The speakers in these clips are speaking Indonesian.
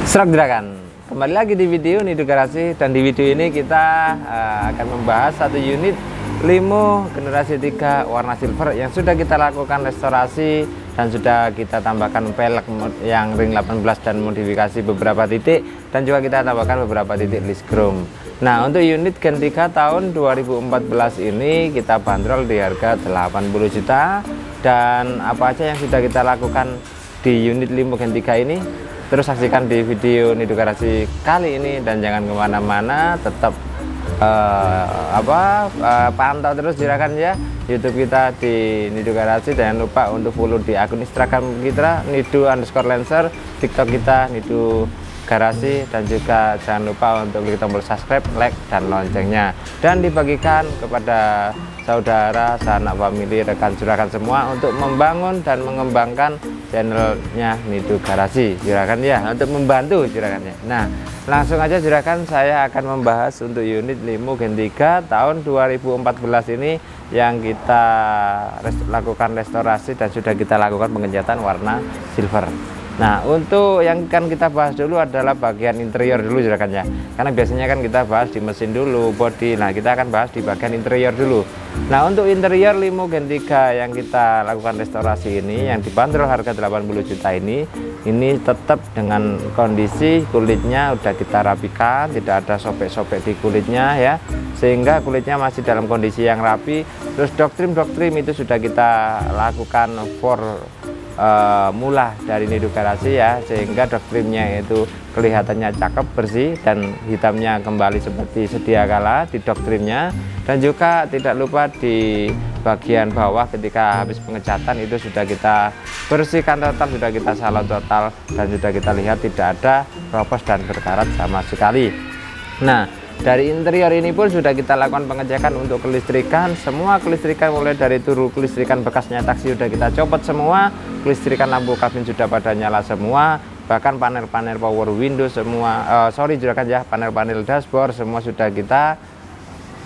Serap gerakan, kembali lagi di video Nido Garasi, dan di video ini kita akan membahas satu unit limo generasi 3 warna silver yang sudah kita lakukan restorasi dan sudah kita tambahkan pelek yang ring 18 dan modifikasi beberapa titik, dan juga kita tambahkan beberapa titik list chrome. Nah, untuk unit Gen 3 tahun 2014 ini kita bandrol di harga 80 juta. Dan apa aja yang sudah kita lakukan di unit limo Gen 3 ini, terus saksikan di video Nido Garasi kali ini, dan jangan kemana-mana, tetap pantau terus gerakan ya YouTube kita di Nido Garasi. Jangan lupa untuk follow di akun Instagram kita Nido_Lancer, TikTok kita Nido Garasi, dan juga jangan lupa untuk klik tombol subscribe, like, dan loncengnya, dan dibagikan kepada saudara, sanak, famili, rekan juragan semua untuk membangun dan mengembangkan channelnya Nido Garasi juragan ya, untuk membantu juragannya. Nah, langsung aja juragan, saya akan membahas untuk unit limo Gen 3 tahun 2014 ini yang kita lakukan restorasi dan sudah kita lakukan pengecatan warna silver. Nah, untuk yang akan kita bahas dulu adalah bagian interior dulu juragan ya, karena biasanya kan kita bahas di mesin dulu, body. Nah, kita akan bahas di bagian interior dulu. Nah, untuk interior limo Gen 3 yang kita lakukan restorasi ini, yang dibanderol harga 80 juta ini tetap dengan kondisi kulitnya udah kita rapikan, tidak ada sobek-sobek di kulitnya ya, sehingga kulitnya masih dalam kondisi yang rapi. Terus doktrim itu sudah kita lakukan for mulah dari Nido Garasi ya, sehingga doktrimnya itu kelihatannya cakep, bersih, dan hitamnya kembali seperti sedia kala di doktrimnya. Dan juga tidak lupa di bagian bawah ketika habis pengecatan itu sudah kita bersihkan total, sudah kita salon total, dan sudah kita lihat tidak ada ropos dan berkarat sama sekali. Nah, dari interior ini pun sudah kita lakukan pengecekan untuk kelistrikan. Semua kelistrikan mulai dari turu kelistrikan bekasnya taksi sudah kita copot semua. Kelistrikan lampu kabin sudah pada nyala semua. Bahkan panel-panel power window semua, juragan ya, panel-panel dashboard semua sudah kita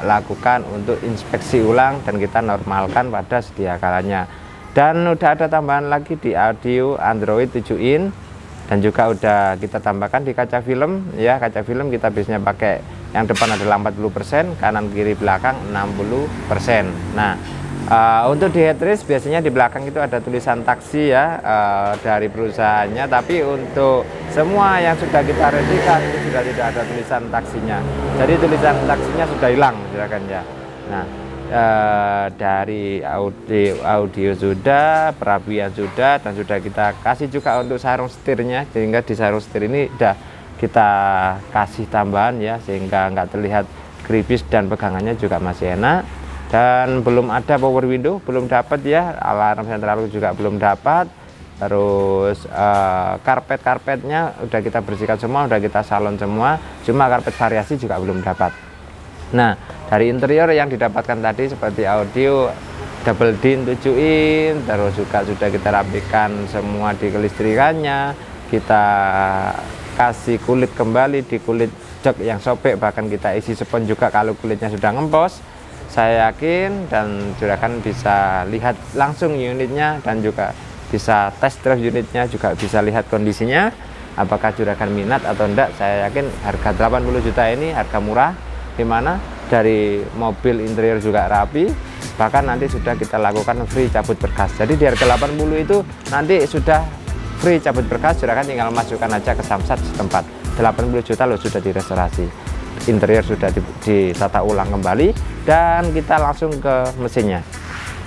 lakukan untuk inspeksi ulang dan kita normalkan pada sedia kalanya. Dan udah ada tambahan lagi di audio Android 7 in, dan juga udah kita tambahkan di kaca film ya. Kaca film kita biasanya pakai yang depan adalah 40%, kanan kiri belakang 60%. Nah, untuk di headrest biasanya di belakang itu ada tulisan taksi ya, dari perusahaannya, tapi untuk semua yang sudah kita readikan itu sudah tidak ada tulisan taksinya. Jadi tulisan taksinya sudah hilang silakan ya. Nah, dari audio sudah, perapian sudah, dan sudah kita kasih juga untuk sarung setirnya, sehingga di sarung setir ini udah kita kasih tambahan ya, sehingga nggak terlihat kripis dan pegangannya juga masih enak. Dan belum ada power window, belum dapat ya, alarm sentral juga belum dapat. Terus karpetnya udah kita bersihkan semua, udah kita salon semua, cuma karpet variasi juga belum dapat. Nah, dari interior yang didapatkan tadi seperti audio double din 7 in, terus juga sudah kita rapikan semua di kelistrikannya, kita kasih kulit kembali di kulit jok yang sobek, bahkan kita isi spons juga kalau kulitnya sudah ngempos. Saya yakin dan juragan bisa lihat langsung unitnya, dan juga bisa test drive unitnya, juga bisa lihat kondisinya apakah juragan minat atau enggak. Saya yakin harga 80 juta ini harga murah, dimana dari mobil interior juga rapi, bahkan nanti sudah kita lakukan free cabut berkas. Jadi di harga 80 itu nanti sudah free cabut berkas, juragan tinggal masukkan aja ke samsat setempat. 80 juta loh sudah direstorasi, interior sudah ditata ulang kembali, dan kita langsung ke mesinnya.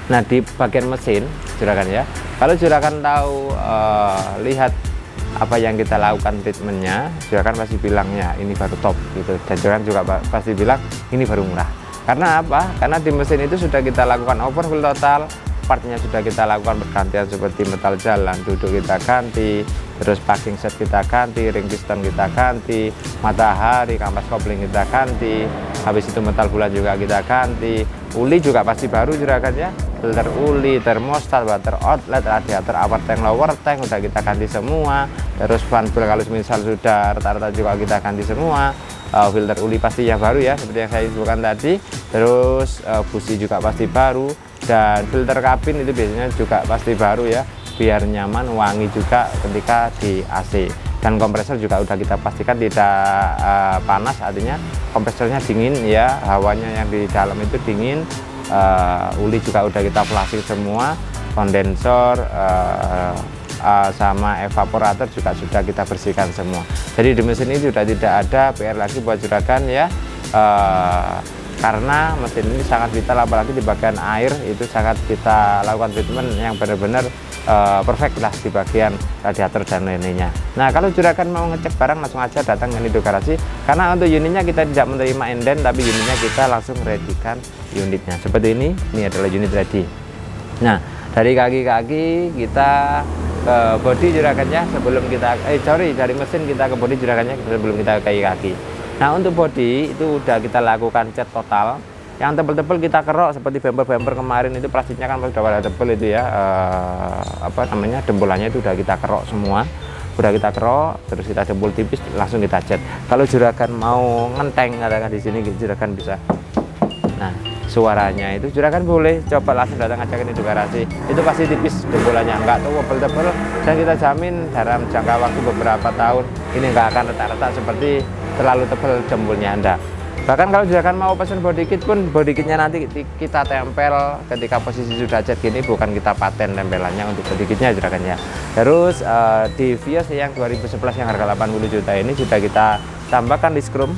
Nah, di bagian mesin juragan ya, kalau juragan tahu lihat apa yang kita lakukan treatmentnya, juragan pasti bilangnya ini baru top gitu, dan juragan juga pasti bilang ini baru murah. Karena apa? Karena di mesin itu sudah kita lakukan overhaul total, partnya sudah kita lakukan pergantian seperti metal jalan, duduk kita ganti, terus packing set kita ganti, ring piston kita ganti, matahari, kampas kopling kita ganti, habis itu metal bulan juga kita ganti, uli juga pasti baru juragan ya, filter uli, termostat, water outlet, radiator upper tank, lower tank udah kita ganti semua, terus fan bel kalau misal sudah rata-rata juga kita ganti semua, filter uli pasti yang baru ya seperti yang saya sebutkan tadi, terus busi juga pasti baru, dan filter kabin itu biasanya juga pasti baru ya, biar nyaman, wangi juga ketika di AC. Dan kompresor juga udah kita pastikan tidak panas, artinya kompresornya dingin ya, hawanya yang di dalam itu dingin. Uli juga udah kita flashing semua, kondensor sama evaporator juga sudah kita bersihkan semua. Jadi di mesin ini sudah tidak ada PR lagi buat juragan ya, karena mesin ini sangat vital, apalagi di bagian air itu sangat kita lakukan treatment yang benar-benar perfect lah di bagian radiator dan lainnya. Nah, kalau juragan mau ngecek barang langsung aja datang ke Nido Garasi, karena untuk unitnya kita tidak menerima inden, tapi unitnya kita langsung readykan unitnya seperti ini adalah unit ready. Nah, dari kaki-kaki kita ke bodi juragannya sebelum kita dari mesin kita ke bodi juragannya sebelum kita ke kaki-kaki. Nah, untuk bodi itu udah kita lakukan cat total. Yang tebel-tebel kita kerok seperti bumper-bumper kemarin itu, plastiknya kan sudah pada tebel itu ya, dembolannya itu udah kita kerok semua, udah kita kerok, terus kita dempul tipis langsung kita cat. Kalau juragan mau ngenteng katakan di sini juragan bisa. Nah, suaranya itu juragan boleh coba langsung datang aja ke Nido Garasi, itu pasti tipis dembolannya, enggak tuh tebel-tebel, dan kita jamin dalam jangka waktu beberapa tahun ini enggak akan retak-retak seperti terlalu tebal jempolnya Anda. Bahkan kalau juragan mau pesan body kit pun, body kitnya nanti kita tempel ketika posisi sudah cat gini, bukan kita paten tempelannya untuk body kitnya juragannya. Terus di Vios yang 2011 yang harga 80 juta ini sudah kita tambahkan list chrome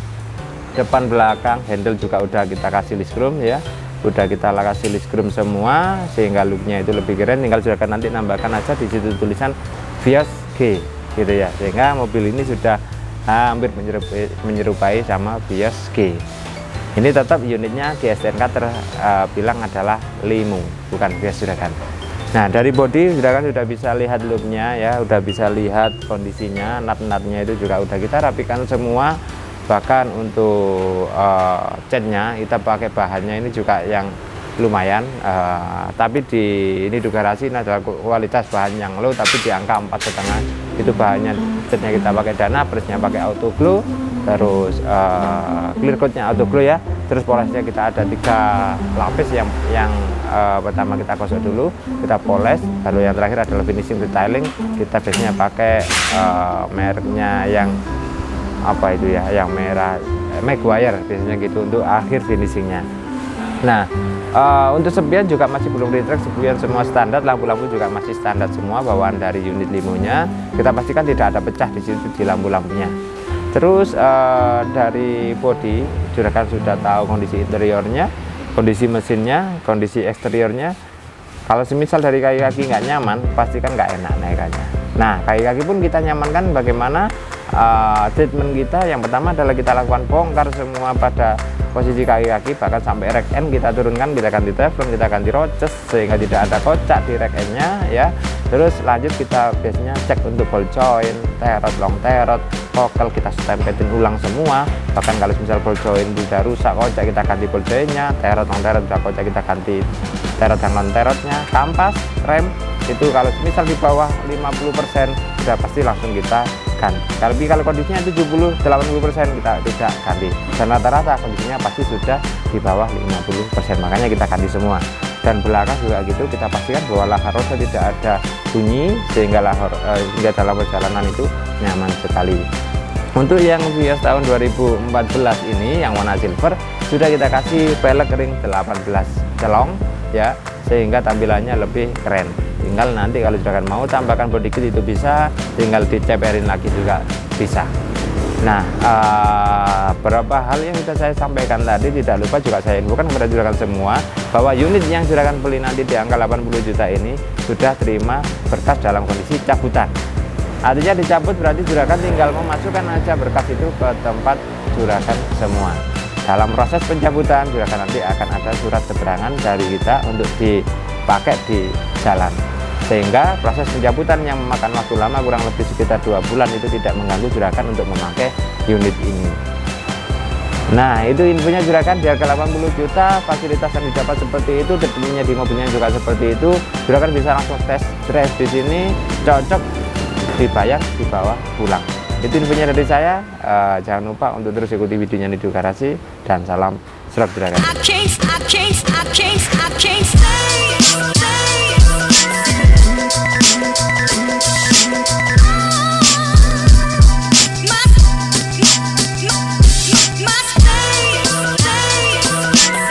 depan belakang, handle juga udah kita kasih list chrome ya, udah kita kasih list chrome semua sehingga looknya itu lebih keren. Tinggal juragan nanti nambahkan aja di situ tulisan Vios G gitu ya, sehingga mobil ini sudah hampir menyerupai sama Vios G. Ini tetap unitnya di STNK terbilang adalah limo, bukan Vios juragan. Nah, dari bodi juragan sudah bisa lihat looknya ya, udah bisa lihat kondisinya, nut-nutnya itu juga udah kita rapikan semua. Bahkan untuk catnya kita pakai bahannya ini juga yang lumayan, tapi di Nido Garasi ini adalah kualitas bahan yang low, tapi di angka 4,5 itu bahannya. Catnya kita pakai Dana, brushnya pakai Auto Glow, terus clear coatnya Auto Glow ya, terus polesnya kita ada 3 lapis yang pertama kita gosok dulu, kita poles, lalu yang terakhir adalah finishing detailing. Kita biasanya pakai mereknya yang apa itu ya, yang merah, Maguire biasanya gitu untuk akhir finishingnya. Nah, untuk sepion juga masih belum retract, sepion semua standar, lampu-lampu juga masih standar semua bawaan dari unit limonya. Kita pastikan tidak ada pecah di situ di lampu-lampunya. Terus dari bodi juragan sudah tahu kondisi interiornya, kondisi mesinnya, kondisi eksteriornya. Kalau semisal dari kaki-kaki nggak nyaman, pastikan nggak enak naikannya. Nah, kaki-kaki pun kita nyamankan bagaimana treatment kita. Yang pertama adalah kita lakukan bongkar semua pada posisi kaki-kaki, bahkan sampai rack end kita turunkan, kita ganti teflon, kita ganti roces sehingga tidak ada kocak di rack end-nya ya. Terus lanjut kita biasanya cek untuk ball joint, terot, long terot, kokel kita stempetin ulang semua. Bahkan kalau misal ball joint sudah rusak, kocak, kita ganti ball joint-nya, terot, long terot sudah kocak, kita ganti terot dan non terotnya. Kampas, rem itu kalau misal di bawah 50% sudah pasti langsung kita ganti. Tapi kalau kondisinya 70-80% kita tidak ganti, dan rata-rata kondisinya pasti sudah di bawah 50%, makanya kita ganti semua. Dan belakang juga gitu, kita pastikan bahwa lahar roda tidak ada bunyi sehingga dalam perjalanan itu nyaman sekali. Untuk yang Vios tahun 2014 ini yang warna silver sudah kita kasih pelek ring 18 celong ya, sehingga tampilannya lebih keren. Tinggal nanti kalau juragan mau tambahkan body kit itu bisa, tinggal diceperin lagi juga bisa. Nah, beberapa hal yang sudah saya sampaikan tadi tidak lupa juga saya infokan kepada juragan semua bahwa unit yang juragan beli nanti di angka 80 juta ini sudah terima berkas dalam kondisi cabutan. Artinya dicabut berarti juragan tinggal memasukkan aja berkas itu ke tempat juragan semua. Dalam proses pencabutan juragan nanti akan ada surat keterangan dari kita untuk dipakai di jalan. sehingga proses pencabutan yang memakan waktu lama kurang lebih sekitar 2 bulan itu tidak mengganggu Juragan untuk memakai unit ini. Nah, itu infonya Juragan, di harga 80 juta fasilitas yang didapat seperti itu, tentunya di mobilnya juga seperti itu. Juragan bisa langsung test drive di sini, cocok, dibayar, dibawa pulang. Itu infonya dari saya. Jangan lupa untuk terus ikuti videonya Nido Garasi, dan salam serap Juragan.